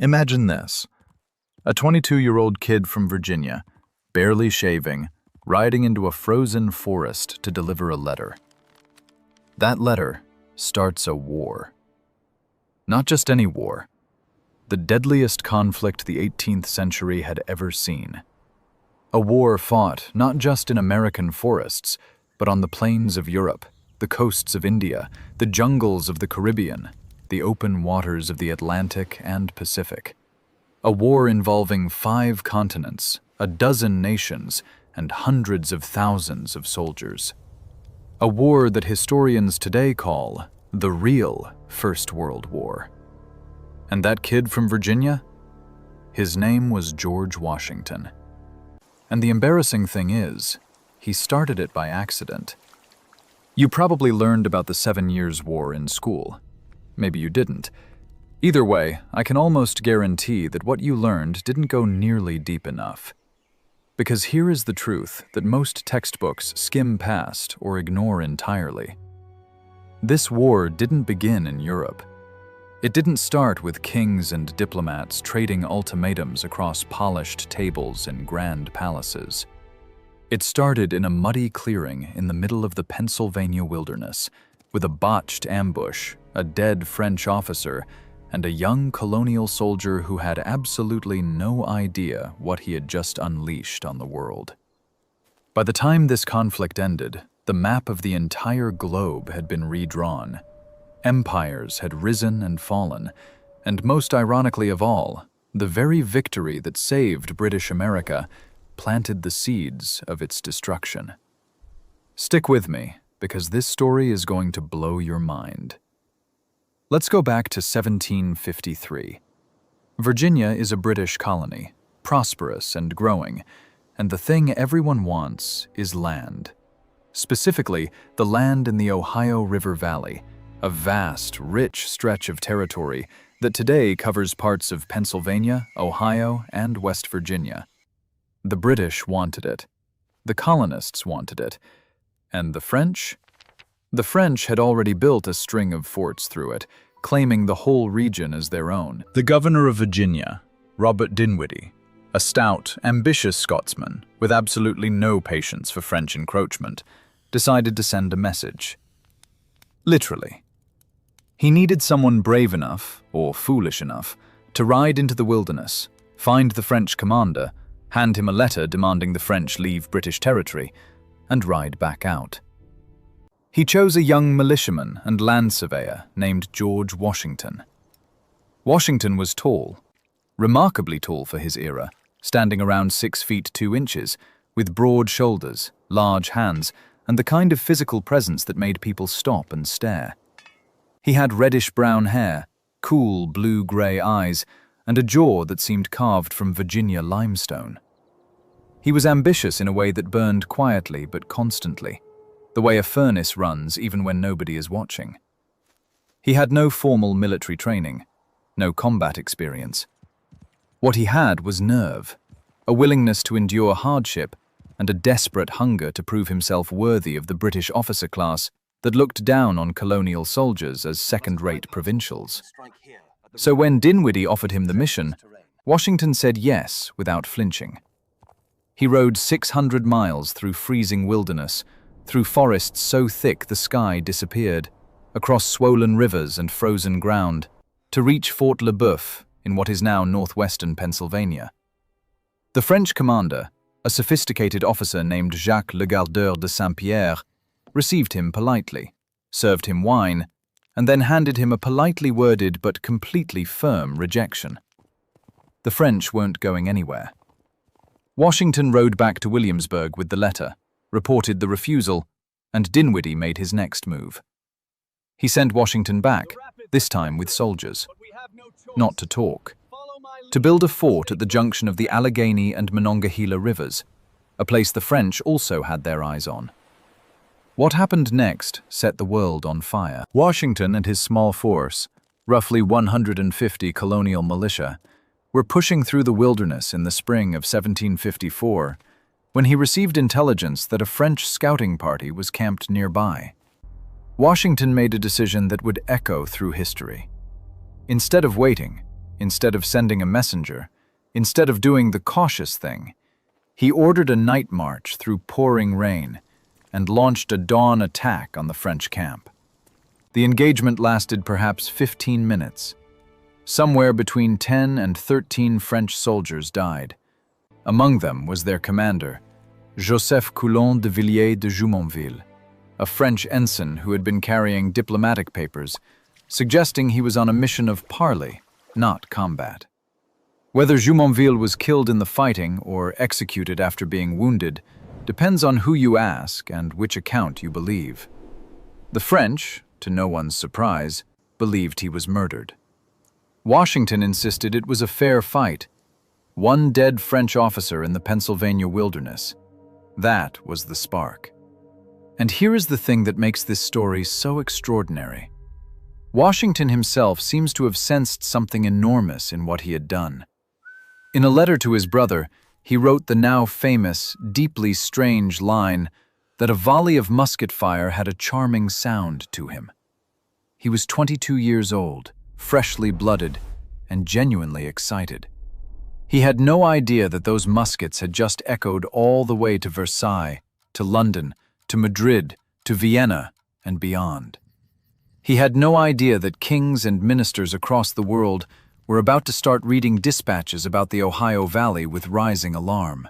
Imagine this. A 22-year-old kid from Virginia, barely shaving, riding into a frozen forest to deliver a letter. That letter starts a war. Not just any war. The deadliest conflict the 18th century had ever seen. A war fought not just in American forests, but on the plains of Europe, the coasts of India, the jungles of the Caribbean, the open waters of the Atlantic and Pacific. A war involving 5 continents, a dozen nations, and hundreds of thousands of soldiers. A war that historians today call the real First World War. And that kid from Virginia? His name was George Washington. And the embarrassing thing is, he started it by accident. You probably learned about the 7 Years' War in school. Maybe you didn't. Either way, I can almost guarantee that what you learned didn't go nearly deep enough. Because here is the truth that most textbooks skim past or ignore entirely. This war didn't begin in Europe. It didn't start with kings and diplomats trading ultimatums across polished tables in grand palaces. It started in a muddy clearing in the middle of the Pennsylvania wilderness, with a botched ambush, a dead French officer, and a young colonial soldier who had absolutely no idea what he had just unleashed on the world. By the time this conflict ended, the map of the entire globe had been redrawn. Empires had risen and fallen, and most ironically of all, the very victory that saved British America planted the seeds of its destruction. Stick with me, because this story is going to blow your mind. Let's go back to 1753. Virginia is a British colony, prosperous and growing, and the thing everyone wants is land. Specifically, the land in the Ohio River Valley, a vast, rich stretch of territory that today covers parts of Pennsylvania, Ohio, and West Virginia. The British wanted it. The colonists wanted it. And the French? The French had already built a string of forts through it, claiming the whole region as their own. The governor of Virginia, Robert Dinwiddie, a stout, ambitious Scotsman with absolutely no patience for French encroachment, decided to send a message. Literally. He needed someone brave enough, or foolish enough, to ride into the wilderness, find the French commander, hand him a letter demanding the French leave British territory, and ride back out. He chose a young militiaman and land surveyor named George Washington. Washington was tall, remarkably tall for his era, standing around 6 feet 2 inches, with broad shoulders, large hands, and the kind of physical presence that made people stop and stare. He had reddish-brown hair, cool blue-gray eyes, and a jaw that seemed carved from Virginia limestone. He was ambitious in a way that burned quietly but constantly, the way a furnace runs even when nobody is watching. He had no formal military training, no combat experience. What he had was nerve, a willingness to endure hardship, and a desperate hunger to prove himself worthy of the British officer class that looked down on colonial soldiers as second-rate provincials. So when Dinwiddie offered him the mission, Washington said yes without flinching. He rode 600 miles through freezing wilderness, through forests so thick the sky disappeared, across swollen rivers and frozen ground, to reach Fort Le Boeuf in what is now northwestern Pennsylvania. The French commander, a sophisticated officer named Jacques Le Gardeur de Saint-Pierre, received him politely, served him wine, and then handed him a politely worded but completely firm rejection. The French weren't going anywhere. Washington rode back to Williamsburg with the letter, reported the refusal, and Dinwiddie made his next move. He sent Washington back, this time with soldiers. Not to talk. To build a fort at the junction of the Allegheny and Monongahela rivers, a place the French also had their eyes on. What happened next set the world on fire. Washington and his small force, roughly 150 colonial militia, were pushing through the wilderness in the spring of 1754 when he received intelligence that a French scouting party was camped nearby. Washington made a decision that would echo through history. Instead of waiting, Instead of sending a messenger, instead of doing the cautious thing, he ordered a night march through pouring rain and launched a dawn attack on the French camp. The engagement lasted perhaps 15 minutes. Somewhere between 10 and 13 French soldiers died. Among them was their commander, Joseph Coulon de Villiers de Jumonville, a French ensign who had been carrying diplomatic papers, suggesting he was on a mission of parley, not combat. Whether Jumonville was killed in the fighting or executed after being wounded depends on who you ask and which account you believe. The French, to no one's surprise, believed he was murdered. Washington insisted it was a fair fight. One dead French officer in the Pennsylvania wilderness. That was the spark. And here is the thing that makes this story so extraordinary. Washington himself seems to have sensed something enormous in what he had done. In a letter to his brother, he wrote the now famous, deeply strange line that a volley of musket fire had a charming sound to him. He was 22 years old, freshly blooded, and genuinely excited. He had no idea that those muskets had just echoed all the way to Versailles, to London, to Madrid, to Vienna, and beyond. He had no idea that kings and ministers across the world were about to start reading dispatches about the Ohio Valley with rising alarm.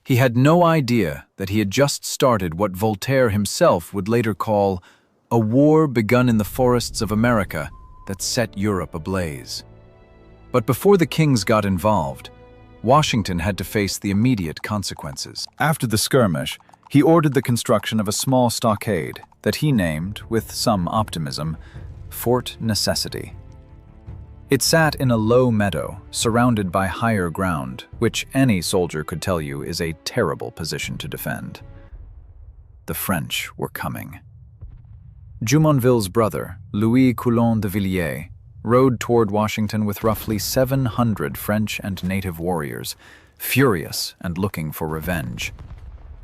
He had no idea that he had just started what Voltaire himself would later call a war begun in the forests of America that set Europe ablaze. But before the kings got involved, Washington had to face the immediate consequences. After the skirmish, he ordered the construction of a small stockade that he named, with some optimism, Fort Necessity. It sat in a low meadow, surrounded by higher ground, which any soldier could tell you is a terrible position to defend. The French were coming. Jumonville's brother, Louis Coulon de Villiers, rode toward Washington with roughly 700 French and native warriors, furious and looking for revenge.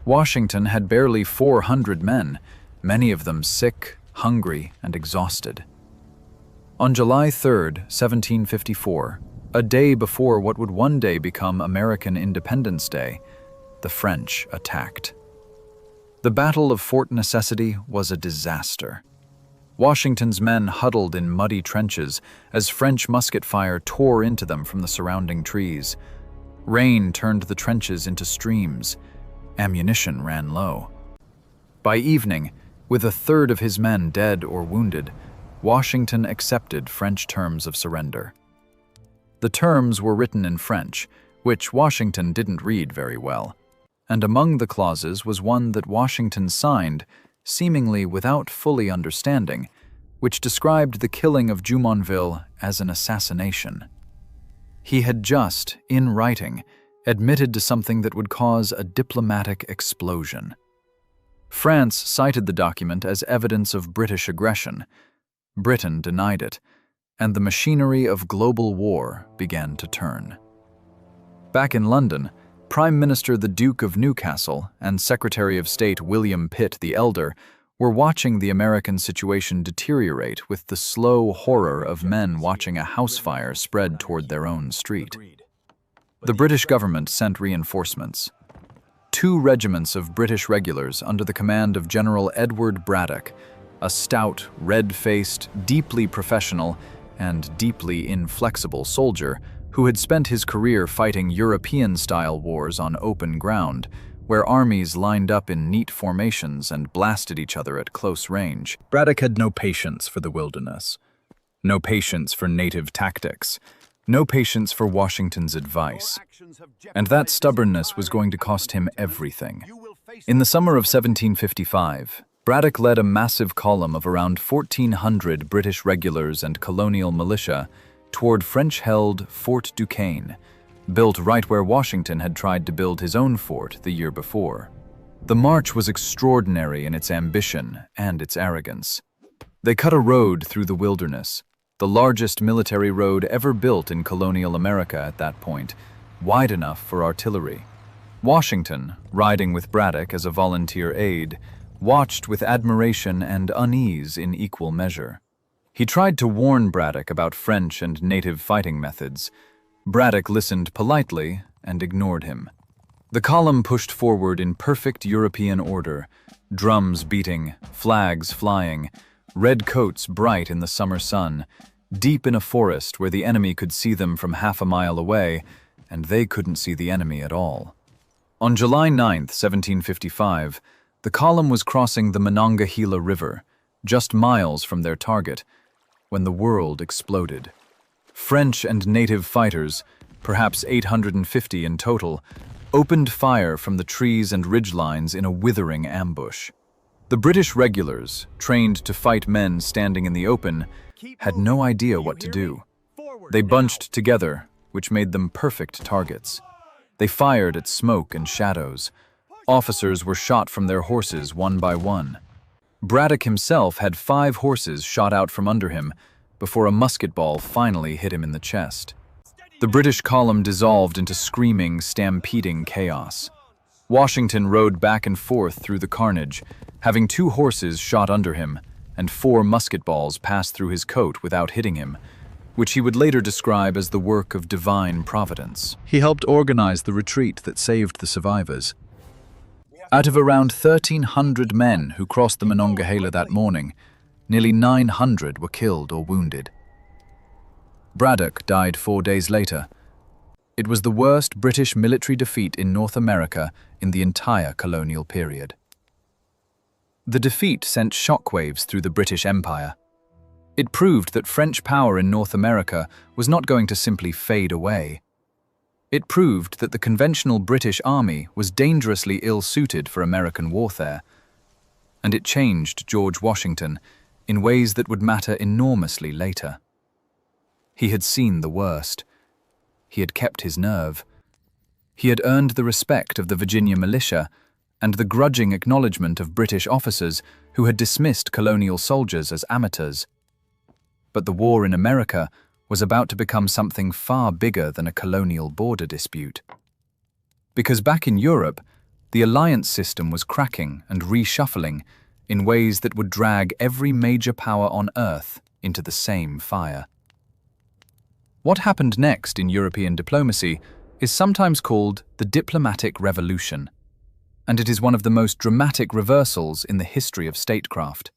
Washington had barely 400 men, many of them sick, hungry, and exhausted. On July 3, 1754, a day before what would one day become American Independence Day, the French attacked. The Battle of Fort Necessity was a disaster. Washington's men huddled in muddy trenches as French musket fire tore into them from the surrounding trees. Rain turned the trenches into streams. Ammunition ran low. By evening, with a third of his men dead or wounded, Washington accepted French terms of surrender. The terms were written in French, which Washington didn't read very well, and among the clauses was one that Washington signed, seemingly without fully understanding, which described the killing of Jumonville as an assassination. He had just, in writing, admitted to something that would cause a diplomatic explosion. France cited the document as evidence of British aggression. Britain denied it, and the machinery of global war began to turn. Back in London, Prime Minister the Duke of Newcastle and Secretary of State William Pitt the Elder were watching the American situation deteriorate with the slow horror of men watching a house fire spread toward their own street. The British government sent reinforcements. 2 regiments of British regulars under the command of General Edward Braddock, a stout, red-faced, deeply professional, and deeply inflexible soldier who had spent his career fighting European-style wars on open ground, where armies lined up in neat formations and blasted each other at close range. Braddock had no patience for the wilderness, no patience for native tactics, no patience for Washington's advice. And that stubbornness was going to cost him everything. In the summer of 1755, Braddock led a massive column of around 1,400 British regulars and colonial militia toward French-held Fort Duquesne, built right where Washington had tried to build his own fort the year before. The march was extraordinary in its ambition and its arrogance. They cut a road through the wilderness, the largest military road ever built in colonial America at that point, wide enough for artillery. Washington, riding with Braddock as a volunteer aide, watched with admiration and unease in equal measure. He tried to warn Braddock about French and native fighting methods. Braddock listened politely and ignored him. The column pushed forward in perfect European order, drums beating, flags flying, red coats bright in the summer sun, deep in a forest where the enemy could see them from half a mile away, and they couldn't see the enemy at all. On July 9, 1755, the column was crossing the Monongahela River, just miles from their target, when the world exploded. French and native fighters, perhaps 850 in total, opened fire from the trees and ridgelines in a withering ambush. The British regulars, trained to fight men standing in the open, had no idea what to do. They bunched together, which made them perfect targets. They fired at smoke and shadows. Officers were shot from their horses one by one. Braddock himself had 5 horses shot out from under him before a musket ball finally hit him in the chest. The British column dissolved into screaming, stampeding chaos. Washington rode back and forth through the carnage, having 2 horses shot under him and 4 musket balls pass through his coat without hitting him, which he would later describe as the work of divine providence. He helped organize the retreat that saved the survivors. Out of around 1,300 men who crossed the Monongahela that morning, nearly 900 were killed or wounded. Braddock died 4 days later. It was the worst British military defeat in North America in the entire colonial period. The defeat sent shockwaves through the British Empire. It proved that French power in North America was not going to simply fade away. It proved that the conventional British army was dangerously ill-suited for American warfare. And it changed George Washington in ways that would matter enormously later. He had seen the worst. He had kept his nerve. He had earned the respect of the Virginia militia and the grudging acknowledgement of British officers who had dismissed colonial soldiers as amateurs. But the war in America was about to become something far bigger than a colonial border dispute. Because back in Europe, the alliance system was cracking and reshuffling in ways that would drag every major power on Earth into the same fire. What happened next in European diplomacy is sometimes called the diplomatic revolution, and it is one of the most dramatic reversals in the history of statecraft.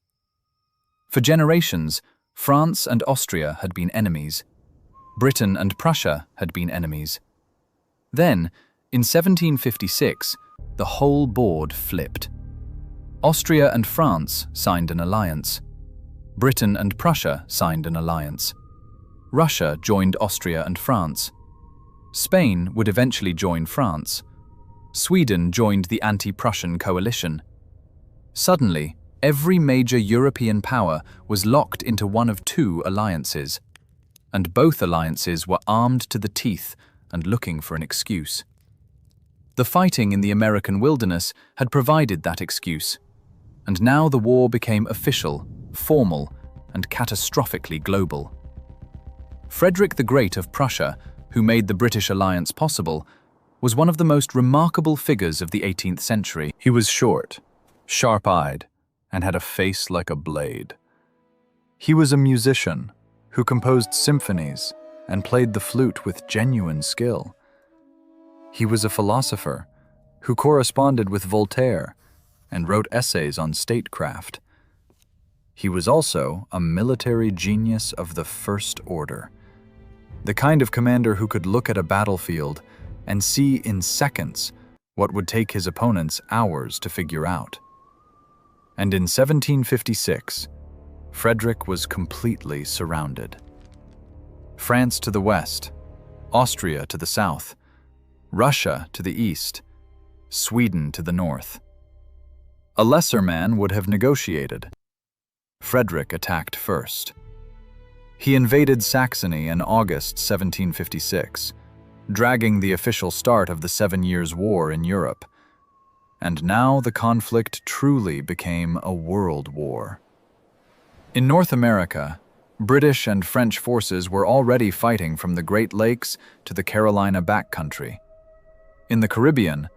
For generations, France and Austria had been enemies. Britain and Prussia had been enemies. Then, in 1756, the whole board flipped. Austria and France signed an alliance. Britain and Prussia signed an alliance. Russia joined Austria and France. Spain would eventually join France. Sweden joined the anti-Prussian coalition. Suddenly, every major European power was locked into one of 2 alliances, and both alliances were armed to the teeth and looking for an excuse. The fighting in the American wilderness had provided that excuse, and now the war became official, formal, and catastrophically global. Frederick the Great of Prussia, who made the British alliance possible, was one of the most remarkable figures of the 18th century. He was short, sharp-eyed, and had a face like a blade. He was a musician who composed symphonies and played the flute with genuine skill. He was a philosopher who corresponded with Voltaire and wrote essays on statecraft. He was also a military genius of the first order, the kind of commander who could look at a battlefield and see in seconds what would take his opponents hours to figure out. And in 1756, Frederick was completely surrounded. France to the west, Austria to the south, Russia to the east, Sweden to the north. A lesser man would have negotiated. Frederick attacked first. He invaded Saxony in August 1756, dragging the official start of the 7 Years' War in Europe. And now the conflict truly became a world war. In North America, British and French forces were already fighting from the Great Lakes to the Carolina backcountry. In the Caribbean,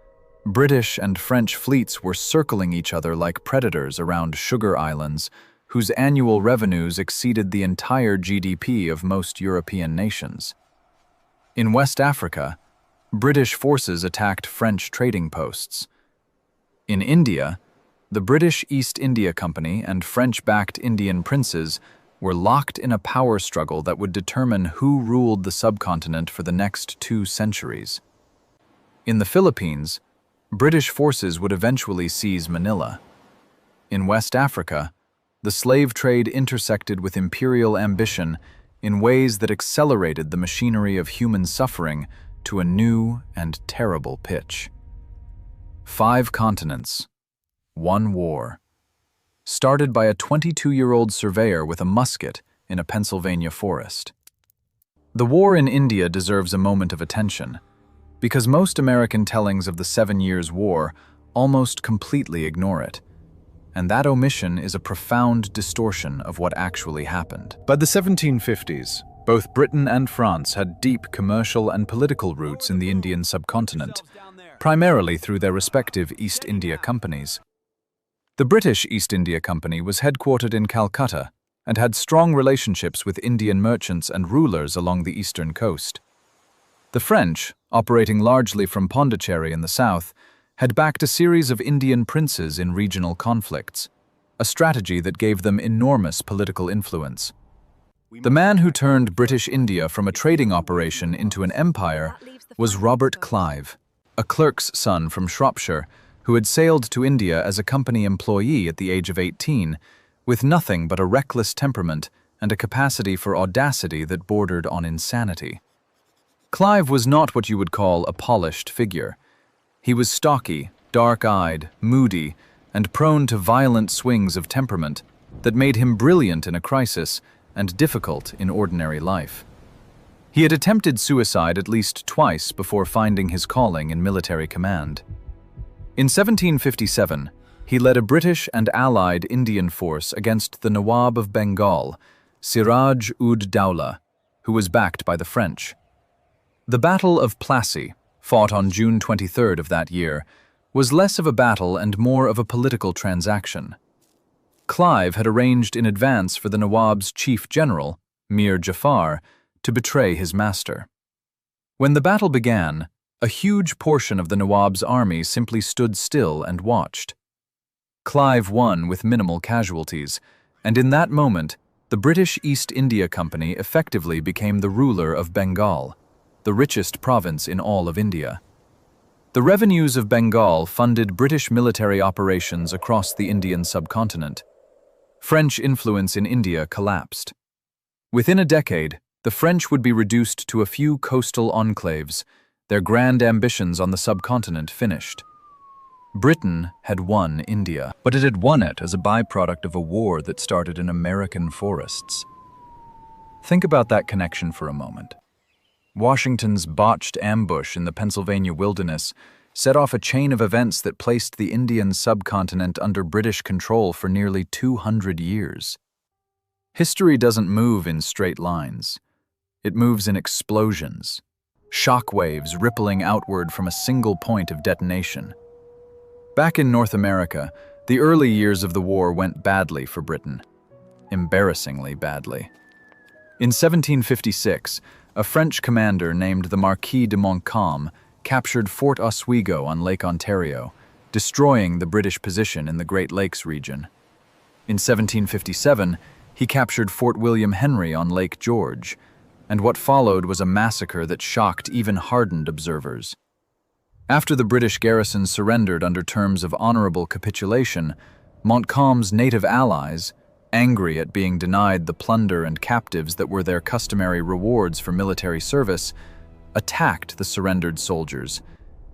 British and French fleets were circling each other like predators around sugar islands, whose annual revenues exceeded the entire GDP of most European nations. In West Africa, British forces attacked French trading posts. In India, the British East India Company and French-backed Indian princes were locked in a power struggle that would determine who ruled the subcontinent for the next 2 centuries. In the Philippines, British forces would eventually seize Manila. In West Africa, the slave trade intersected with imperial ambition in ways that accelerated the machinery of human suffering to a new and terrible pitch. 5 continents, 1 war. Started by a 22-year-old surveyor with a musket in a Pennsylvania forest. The war in India deserves a moment of attention, because most American tellings of the 7 Years' War almost completely ignore it, and that omission is a profound distortion of what actually happened. By the 1750s, both Britain and France had deep commercial and political roots in the Indian subcontinent, primarily through their respective East India companies. The British East India Company was headquartered in Calcutta and had strong relationships with Indian merchants and rulers along the eastern coast. The French, operating largely from Pondicherry in the south, had backed a series of Indian princes in regional conflicts, a strategy that gave them enormous political influence. The man who turned British India from a trading operation into an empire was Robert Clive, a clerk's son from Shropshire, who had sailed to India as a company employee at the age of 18, with nothing but a reckless temperament and a capacity for audacity that bordered on insanity. Clive was not what you would call a polished figure. He was stocky, dark-eyed, moody, and prone to violent swings of temperament that made him brilliant in a crisis and difficult in ordinary life. He had attempted suicide at least twice before finding his calling in military command. In 1757, he led a British and allied Indian force against the Nawab of Bengal, Siraj-ud-Dowlah, who was backed by the French. The Battle of Plassey, fought on June 23rd of that year, was less of a battle and more of a political transaction. Clive had arranged in advance for the Nawab's chief general, Mir Jafar, to betray his master. When the battle began, a huge portion of the Nawab's army simply stood still and watched. Clive won with minimal casualties, and in that moment, the British East India Company effectively became the ruler of Bengal, the richest province in all of India. The revenues of Bengal funded British military operations across the Indian subcontinent. French influence in India collapsed. Within a decade, the French would be reduced to a few coastal enclaves, their grand ambitions on the subcontinent finished. Britain had won India, but it had won it as a byproduct of a war that started in American forests. Think about that connection for a moment. Washington's botched ambush in the Pennsylvania wilderness set off a chain of events that placed the Indian subcontinent under British control for nearly 200 years. History doesn't move in straight lines. It moves in explosions, shock waves rippling outward from a single point of detonation. Back in North America, the early years of the war went badly for Britain. Embarrassingly badly. In 1756, a French commander named the Marquis de Montcalm captured Fort Oswego on Lake Ontario, destroying the British position in the Great Lakes region. In 1757, he captured Fort William Henry on Lake George, and what followed was a massacre that shocked even hardened observers. After the British garrison surrendered under terms of honorable capitulation, Montcalm's native allies, angry at being denied the plunder and captives that were their customary rewards for military service, attacked the surrendered soldiers,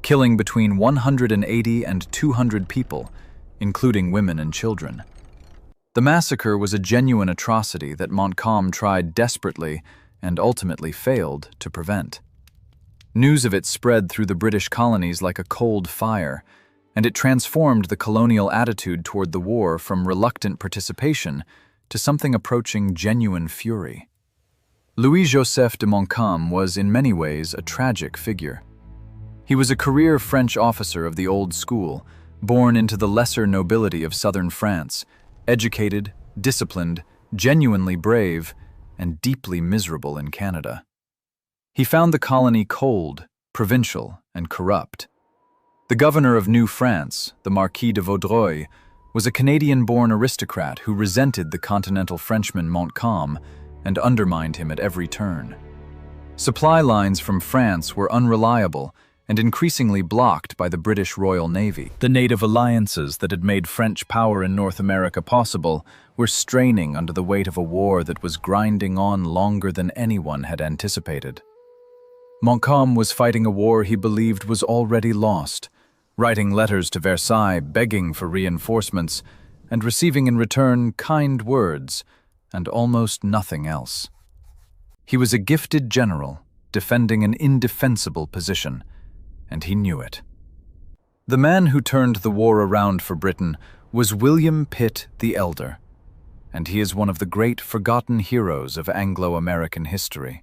killing between 180 and 200 people, including women and children. The massacre was a genuine atrocity that Montcalm tried desperately and ultimately failed to prevent. News of it spread through the British colonies like a cold fire, and it transformed the colonial attitude toward the war from reluctant participation to something approaching genuine fury. Louis-Joseph de Montcalm was in many ways a tragic figure. He was a career French officer of the old school, born into the lesser nobility of southern France, educated, disciplined, genuinely brave, and deeply miserable in Canada. He found the colony cold, provincial, and corrupt. The governor of New France, the Marquis de Vaudreuil, was a Canadian-born aristocrat who resented the continental Frenchman Montcalm and undermined him at every turn. Supply lines from France were unreliable and increasingly blocked by the British Royal Navy. The native alliances that had made French power in North America possible were straining under the weight of a war that was grinding on longer than anyone had anticipated. Montcalm was fighting a war he believed was already lost, writing letters to Versailles begging for reinforcements and receiving in return kind words and almost nothing else. He was a gifted general defending an indefensible position, and he knew it. The man who turned the war around for Britain was William Pitt the Elder, and he is one of the great forgotten heroes of Anglo-American history.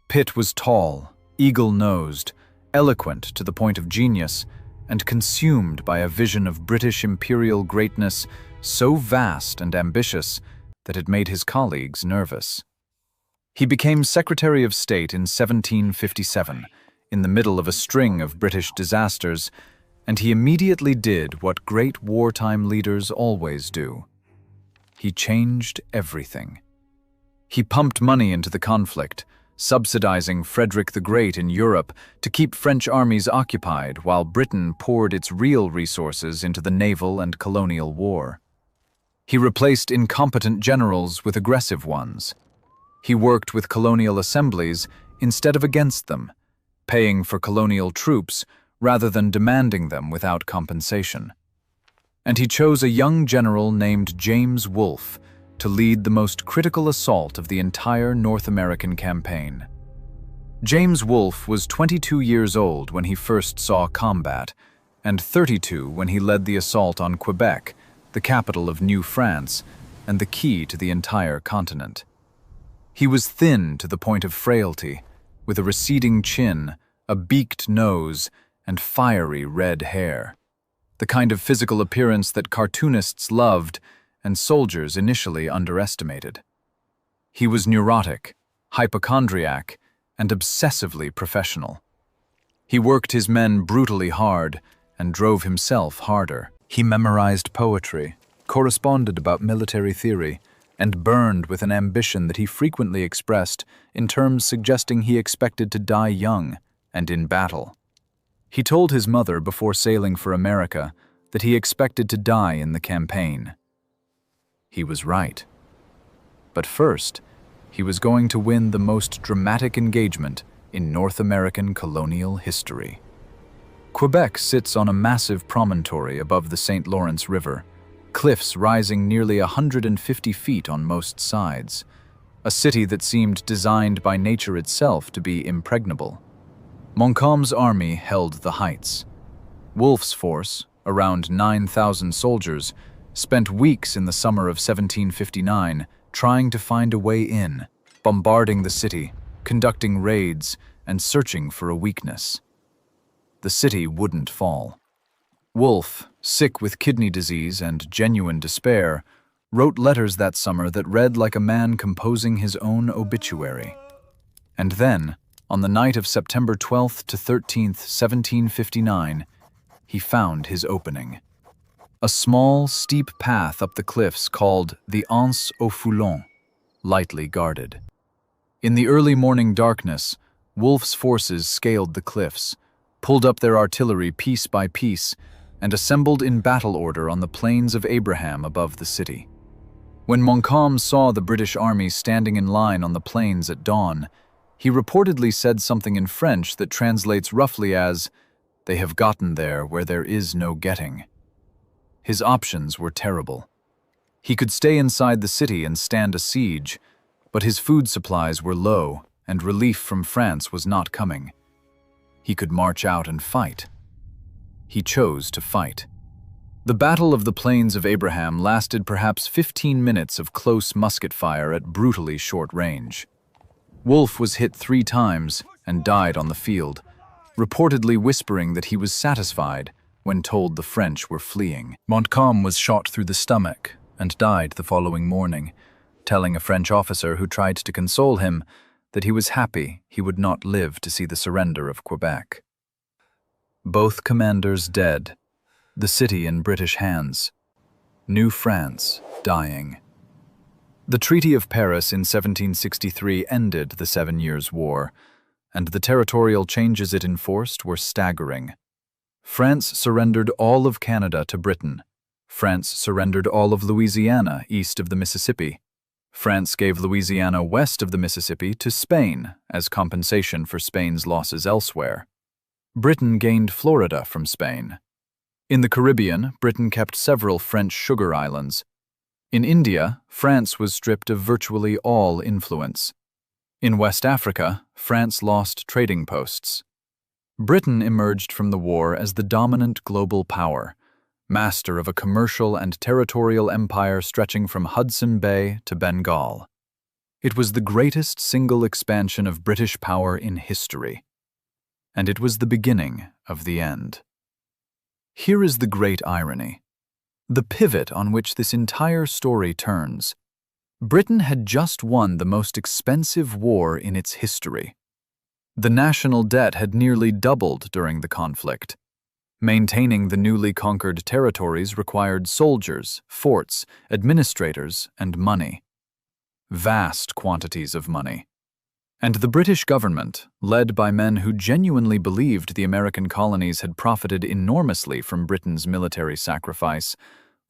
Pitt was tall, eagle-nosed, eloquent to the point of genius, and consumed by a vision of British imperial greatness so vast and ambitious that it made his colleagues nervous. He became Secretary of State in 1757, in the middle of a string of British disasters, and he immediately did what great wartime leaders always do. He changed everything. He pumped money into the conflict, subsidizing Frederick the Great in Europe to keep French armies occupied while Britain poured its real resources into the naval and colonial war. He replaced incompetent generals with aggressive ones. He worked with colonial assemblies instead of against them, paying for colonial troops rather than demanding them without compensation. And he chose a young general named James Wolfe to lead the most critical assault of the entire North American campaign. James Wolfe was 22 years old when he first saw combat, and 32 when he led the assault on Quebec, the capital of New France, and the key to the entire continent. He was thin to the point of frailty, with a receding chin, a beaked nose, and fiery red hair. The kind of physical appearance that cartoonists loved and soldiers initially underestimated. He was neurotic, hypochondriac, and obsessively professional. He worked his men brutally hard and drove himself harder. He memorized poetry, corresponded about military theory, and burned with an ambition that he frequently expressed in terms suggesting he expected to die young and in battle. He told his mother before sailing for America that he expected to die in the campaign. He was right. But first, he was going to win the most dramatic engagement in North American colonial history. Quebec sits on a massive promontory above the St. Lawrence River, cliffs rising nearly 150 feet on most sides, a city that seemed designed by nature itself to be impregnable. Montcalm's army held the heights. Wolfe's force, around 9,000 soldiers, spent weeks in the summer of 1759 trying to find a way in, bombarding the city, conducting raids, and searching for a weakness. The city wouldn't fall. Wolfe, sick with kidney disease and genuine despair, wrote letters that summer that read like a man composing his own obituary. And then, on the night of September 12th to 13th, 1759, he found his opening. A small, steep path up the cliffs called the Anse au Foulon, lightly guarded. In the early morning darkness, Wolfe's forces scaled the cliffs, pulled up their artillery piece by piece, and assembled in battle order on the plains of Abraham above the city. When Montcalm saw the British army standing in line on the plains at dawn, he reportedly said something in French that translates roughly as, "They have gotten there where there is no getting." His options were terrible. He could stay inside the city and stand a siege, but his food supplies were low and relief from France was not coming. He could march out and fight. He chose to fight. The Battle of the Plains of Abraham lasted perhaps 15 minutes of close musket fire at brutally short range. Wolfe was hit 3 times and died on the field, reportedly whispering that he was satisfied when told the French were fleeing. Montcalm was shot through the stomach and died the following morning, telling a French officer who tried to console him that he was happy he would not live to see the surrender of Quebec. Both commanders dead, the city in British hands, New France dying. The Treaty of Paris in 1763 ended the 7 Years' War, and the territorial changes it enforced were staggering. France surrendered all of Canada to Britain. France surrendered all of Louisiana east of the Mississippi. France gave Louisiana west of the Mississippi to Spain as compensation for Spain's losses elsewhere. Britain gained Florida from Spain. In the Caribbean, Britain kept several French sugar islands. In India, France was stripped of virtually all influence. In West Africa, France lost trading posts. Britain emerged from the war as the dominant global power, master of a commercial and territorial empire stretching from Hudson Bay to Bengal. It was the greatest single expansion of British power in history. And it was the beginning of the end. Here is the great irony, the pivot on which this entire story turns. Britain had just won the most expensive war in its history. The national debt had nearly doubled during the conflict. Maintaining the newly conquered territories required soldiers, forts, administrators, and money. Vast quantities of money. And the British government, led by men who genuinely believed the American colonies had profited enormously from Britain's military sacrifice,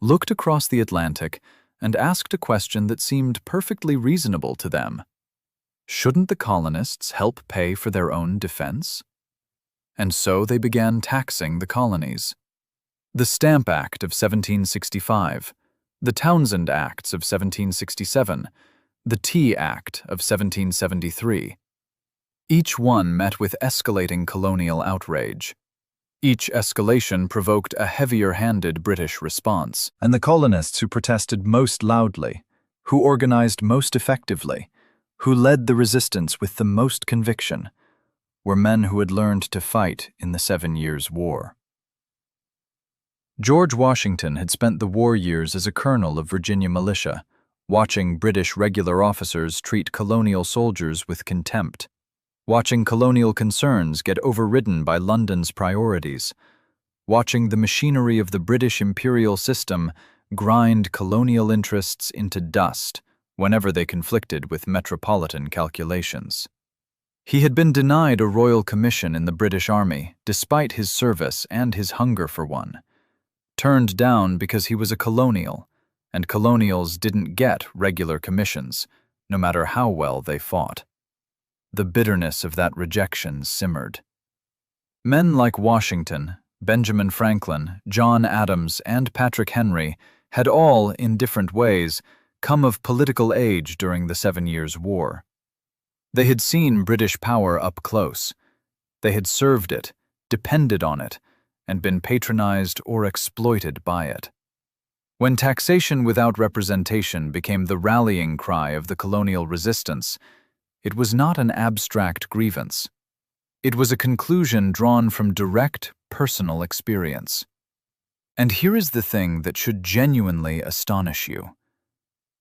looked across the Atlantic and asked a question that seemed perfectly reasonable to them. Shouldn't the colonists help pay for their own defense? And so they began taxing the colonies. The Stamp Act of 1765, the Townshend Acts of 1767, the Tea Act of 1773. Each one met with escalating colonial outrage. Each escalation provoked a heavier-handed British response. And the colonists who protested most loudly, who organized most effectively, who led the resistance with the most conviction, were men who had learned to fight in the 7 Years' War. George Washington had spent the war years as a colonel of Virginia militia, watching British regular officers treat colonial soldiers with contempt, watching colonial concerns get overridden by London's priorities, watching the machinery of the British imperial system grind colonial interests into dust whenever they conflicted with metropolitan calculations. He had been denied a royal commission in the British Army despite his service and his hunger for one, turned down because he was a colonial, and colonials didn't get regular commissions, no matter how well they fought. The bitterness of that rejection simmered. Men like Washington, Benjamin Franklin, John Adams, and Patrick Henry had all, in different ways, come of political age during the 7 Years' War. They had seen British power up close. They had served it, depended on it, and been patronized or exploited by it. When taxation without representation became the rallying cry of the colonial resistance, it was not an abstract grievance. It was a conclusion drawn from direct, personal experience. And here is the thing that should genuinely astonish you.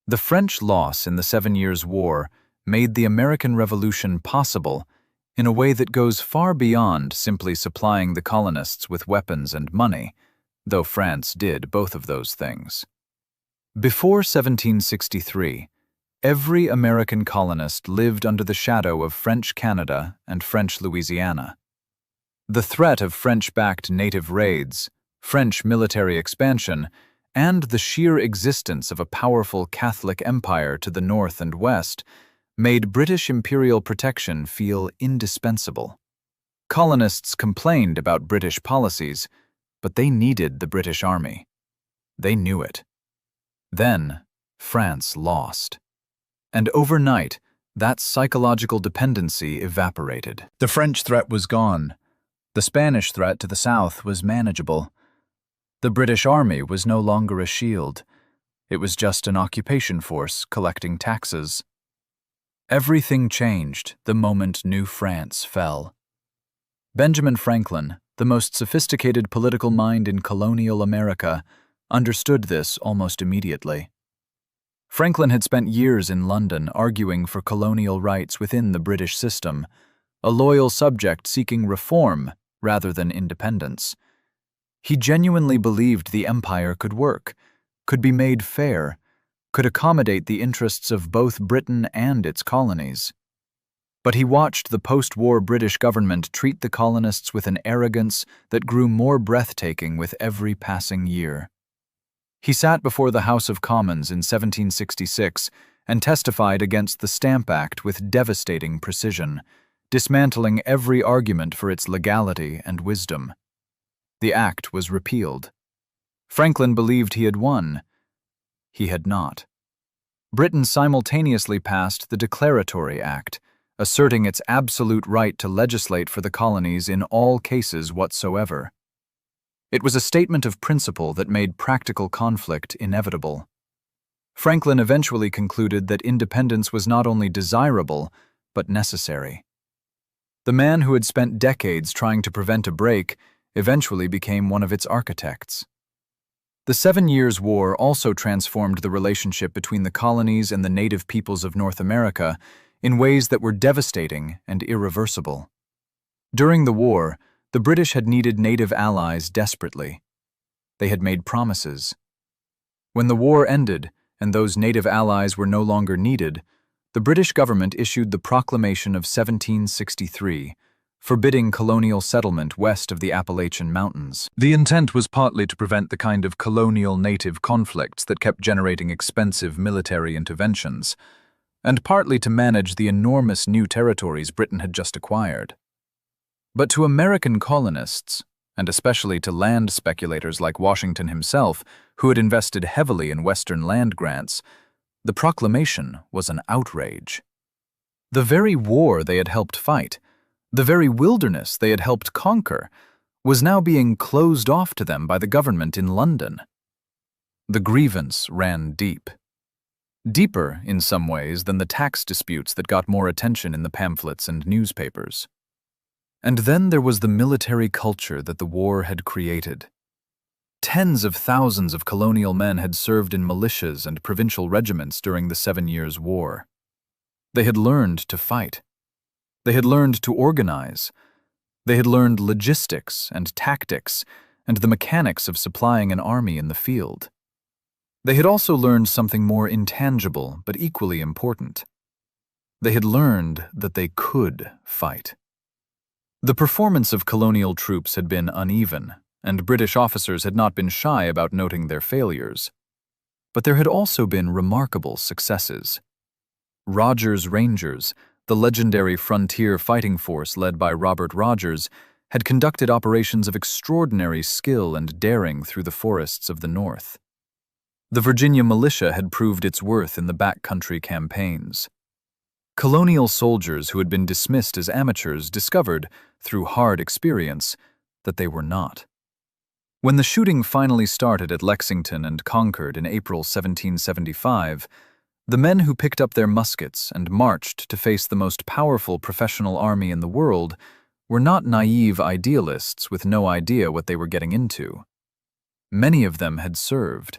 The French loss in the 7 Years' War made the American Revolution possible in a way that goes far beyond simply supplying the colonists with weapons and money, though France did both of those things. Before 1763, every American colonist lived under the shadow of French Canada and French Louisiana. The threat of French-backed native raids, French military expansion, and the sheer existence of a powerful Catholic empire to the north and west made British imperial protection feel indispensable. Colonists complained about British policies, but they needed the British Army. They knew it. Then, France lost. And overnight, that psychological dependency evaporated. The French threat was gone. The Spanish threat to the south was manageable. The British Army was no longer a shield. It was just an occupation force collecting taxes. Everything changed the moment New France fell. Benjamin Franklin, the most sophisticated political mind in colonial America, understood this almost immediately. Franklin had spent years in London arguing for colonial rights within the British system, a loyal subject seeking reform rather than independence. He genuinely believed the empire could work, could be made fair, could accommodate the interests of both Britain and its colonies. But he watched the post-war British government treat the colonists with an arrogance that grew more breathtaking with every passing year. He sat before the House of Commons in 1766 and testified against the Stamp Act with devastating precision, dismantling every argument for its legality and wisdom. The act was repealed. Franklin believed he had won. He had not. Britain simultaneously passed the Declaratory Act, asserting its absolute right to legislate for the colonies in all cases whatsoever. It was a statement of principle that made practical conflict inevitable. Franklin eventually concluded that independence was not only desirable, but necessary. The man who had spent decades trying to prevent a break eventually became one of its architects. The 7 Years' War also transformed the relationship between the colonies and the native peoples of North America in ways that were devastating and irreversible. During the war, the British had needed native allies desperately. They had made promises. When the war ended and those native allies were no longer needed, the British government issued the Proclamation of 1763, forbidding colonial settlement west of the Appalachian Mountains. The intent was partly to prevent the kind of colonial-native conflicts that kept generating expensive military interventions, and partly to manage the enormous new territories Britain had just acquired. But to American colonists, and especially to land speculators like Washington himself, who had invested heavily in Western land grants, the proclamation was an outrage. The very war they had helped fight, the very wilderness they had helped conquer, was now being closed off to them by the government in London. The grievance ran deep. Deeper, in some ways, than the tax disputes that got more attention in the pamphlets and newspapers. And then there was the military culture that the war had created. Tens of thousands of colonial men had served in militias and provincial regiments during the 7 Years' War. They had learned to fight. They had learned to organize. They had learned logistics and tactics and the mechanics of supplying an army in the field. They had also learned something more intangible but equally important. They had learned that they could fight. The performance of colonial troops had been uneven, and British officers had not been shy about noting their failures. But there had also been remarkable successes. Rogers Rangers, the legendary frontier fighting force led by Robert Rogers, had conducted operations of extraordinary skill and daring through the forests of the North. The Virginia militia had proved its worth in the backcountry campaigns. Colonial soldiers who had been dismissed as amateurs discovered, through hard experience, that they were not. When the shooting finally started at Lexington and Concord in April 1775, the men who picked up their muskets and marched to face the most powerful professional army in the world were not naive idealists with no idea what they were getting into. Many of them had served.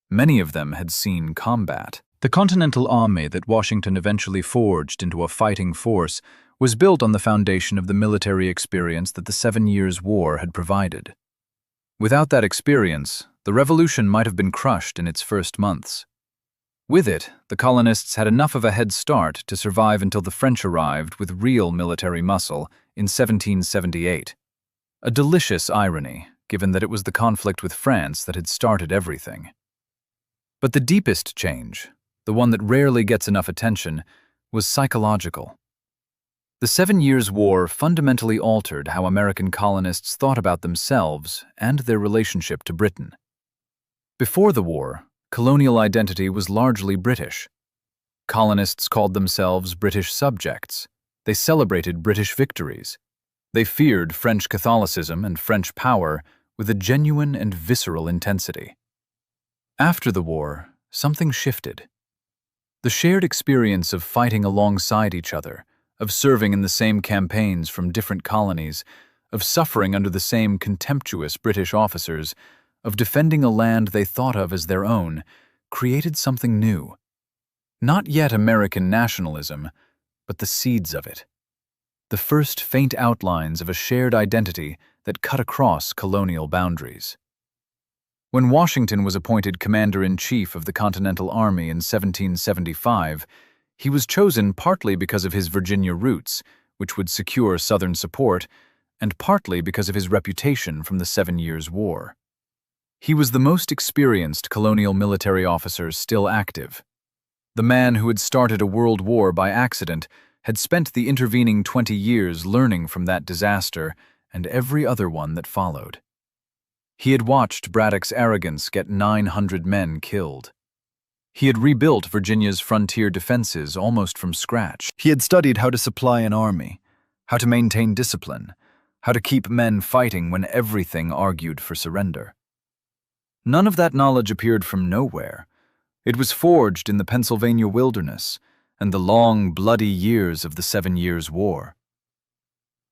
Many of them had seen combat. The Continental Army that Washington eventually forged into a fighting force was built on the foundation of the military experience that the 7 Years' War had provided. Without that experience, the Revolution might have been crushed in its first months. With it, the colonists had enough of a head start to survive until the French arrived with real military muscle in 1778. A delicious irony, given that it was the conflict with France that had started everything. But the deepest change, the one that rarely gets enough attention, was psychological. The 7 Years' War fundamentally altered how American colonists thought about themselves and their relationship to Britain. Before the war, colonial identity was largely British. Colonists called themselves British subjects. They celebrated British victories. They feared French Catholicism and French power with a genuine and visceral intensity. After the war, something shifted. The shared experience of fighting alongside each other, of serving in the same campaigns from different colonies, of suffering under the same contemptuous British officers, of defending a land they thought of as their own, created something new, Not yet American nationalism, but the seeds of it. The first faint outlines of a shared identity that cut across colonial boundaries. When Washington was appointed Commander-in-Chief of the Continental Army in 1775, he was chosen partly because of his Virginia roots, which would secure Southern support, and partly because of his reputation from the 7 Years' War. He was the most experienced colonial military officer still active. The man who had started a world war by accident had spent the intervening 20 years learning from that disaster and every other one that followed. He had watched Braddock's arrogance get 900 men killed. He had rebuilt Virginia's frontier defenses almost from scratch. He had studied how to supply an army, how to maintain discipline, how to keep men fighting when everything argued for surrender. None of that knowledge appeared from nowhere. It was forged in the Pennsylvania wilderness and the long, bloody years of the 7 Years' War.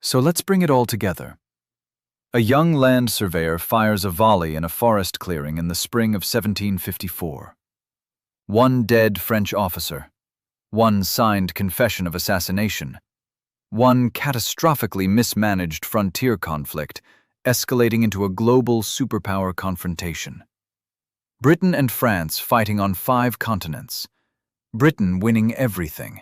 So let's bring it all together. A young land surveyor fires a volley in a forest clearing in the spring of 1754. One dead French officer, one signed confession of assassination, one catastrophically mismanaged frontier conflict escalating into a global superpower confrontation. Britain and France fighting on 5 continents. Britain winning everything.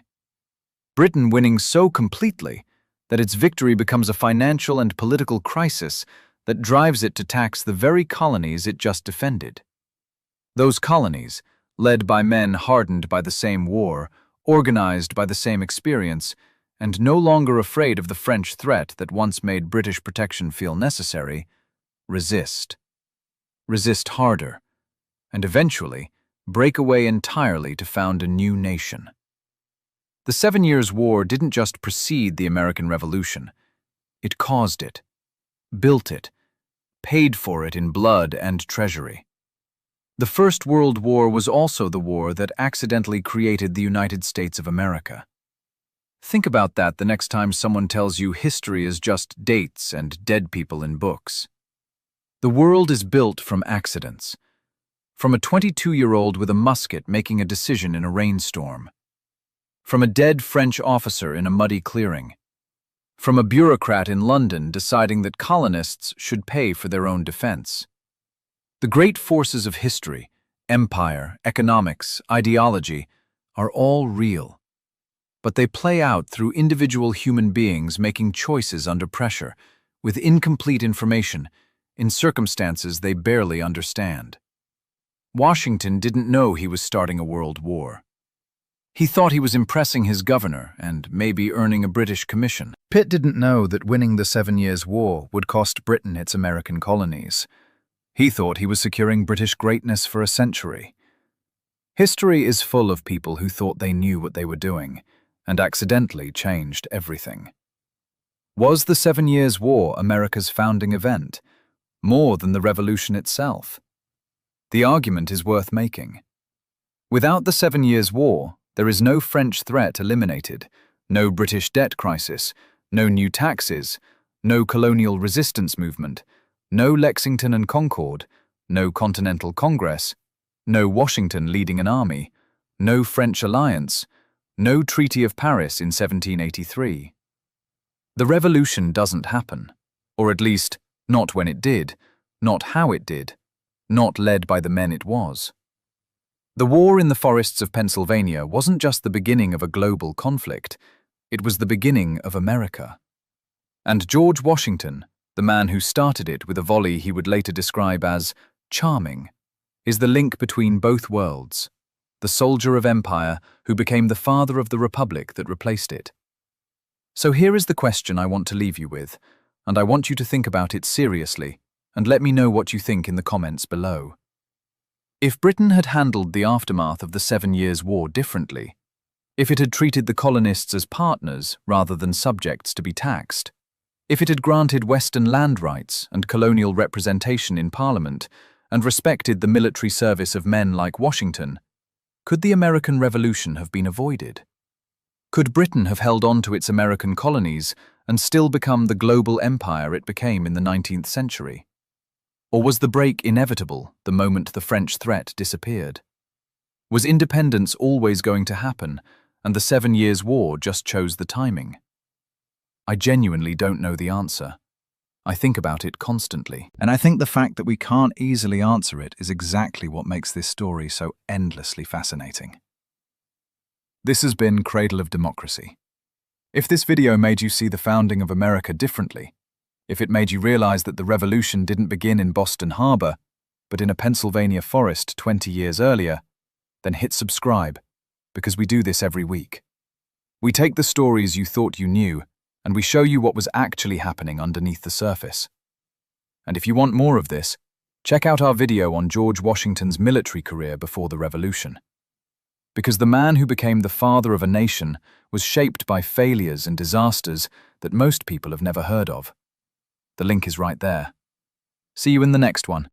Britain winning so completely that its victory becomes a financial and political crisis that drives it to tax the very colonies it just defended. Those colonies, led by men hardened by the same war, organized by the same experience, and no longer afraid of the French threat that once made British protection feel necessary, resist. Resist harder, and eventually break away entirely to found a new nation. The 7 Years' War didn't just precede the American Revolution. It caused it, built it, paid for it in blood and treasury. The First World War was also the war that accidentally created the United States of America. Think about that the next time someone tells you history is just dates and dead people in books. The world is built from accidents. From a 22-year-old with a musket making a decision in a rainstorm. From a dead French officer in a muddy clearing. From a bureaucrat in London deciding that colonists should pay for their own defense. The great forces of history, empire, economics, ideology, are all real. But they play out through individual human beings making choices under pressure, with incomplete information, in circumstances they barely understand. Washington didn't know he was starting a world war. He thought he was impressing his governor and maybe earning a British commission. Pitt didn't know that winning the 7 Years' War would cost Britain its American colonies. He thought he was securing British greatness for a century. History is full of people who thought they knew what they were doing and accidentally changed everything. Was the 7 Years' War America's founding event, more than the Revolution itself? The argument is worth making. Without the 7 Years' War, there is no French threat eliminated, no British debt crisis, no new taxes, no colonial resistance movement, no Lexington and Concord, no Continental Congress, no Washington leading an army, no French alliance, no Treaty of Paris in 1783. The revolution doesn't happen, or at least not when it did, not how it did, not led by the men it was. The war in the forests of Pennsylvania wasn't just the beginning of a global conflict, it was the beginning of America. And George Washington, the man who started it with a volley he would later describe as charming, is the link between both worlds, the soldier of empire who became the father of the republic that replaced it. So here is the question I want to leave you with, and I want you to think about it seriously, and let me know what you think in the comments below. If Britain had handled the aftermath of the 7 Years' War differently, if it had treated the colonists as partners rather than subjects to be taxed, if it had granted Western land rights and colonial representation in Parliament and respected the military service of men like Washington, could the American Revolution have been avoided? Could Britain have held on to its American colonies and still become the global empire it became in the 19th century? Or was the break inevitable the moment the French threat disappeared? Was independence always going to happen, and the 7 Years' War just chose the timing? I genuinely don't know the answer. I think about it constantly. And I think the fact that we can't easily answer it is exactly what makes this story so endlessly fascinating. This has been Cradle of Democracy. If this video made you see the founding of America differently, if it made you realize that the revolution didn't begin in Boston Harbor, but in a Pennsylvania forest 20 years earlier, then hit subscribe, because we do this every week. We take the stories you thought you knew, and we show you what was actually happening underneath the surface. And if you want more of this, check out our video on George Washington's military career before the Revolution. Because the man who became the father of a nation was shaped by failures and disasters that most people have never heard of. The link is right there. See you in the next one.